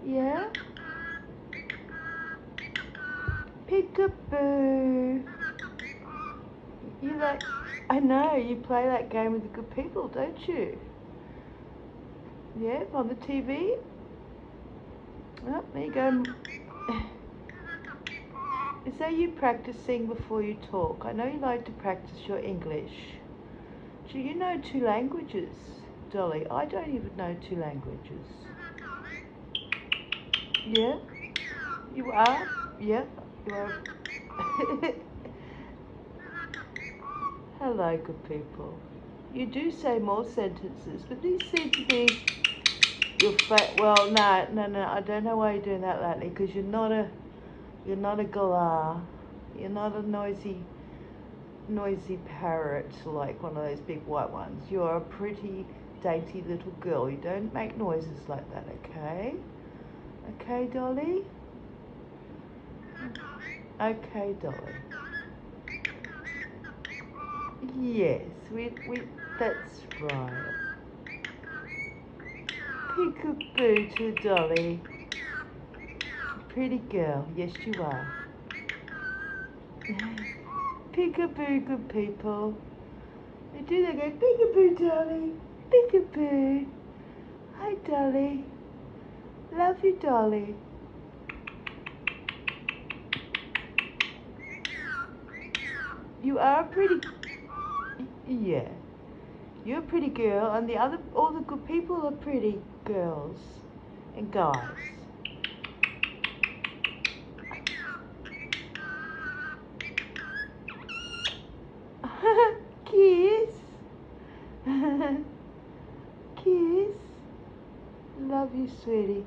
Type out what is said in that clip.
Yeah? Peekaboo. You like, I know, you play that game with the good people, don't you? Yeah, on the TV? Oh, there you go. Is that you practicing before you talk? I know you like to practice your English. Do you know 2 languages, Dolly? I don't even know 2 languages. Yeah? You are? Yeah, you are. Hello, good people. You do say more sentences, but these seem to be your well, no, I don't know why you're doing that lately, because you're not a galah. You're not a noisy parrot like one of those big white ones. You're a pretty dainty little girl. You don't make noises like that, okay? Okay, Dolly? Okay, Dolly. Yes, that's right. Peekaboo to Dolly. Pretty girl, yes you are. Peekaboo, good people. They do, they go, peekaboo, Dolly. Peekaboo. Hi, Dolly. Love you, Dolly. You are a pretty... Yeah. You're a pretty girl, and all the good people are pretty girls and guys. Kiss. Kiss. Love you, sweetie.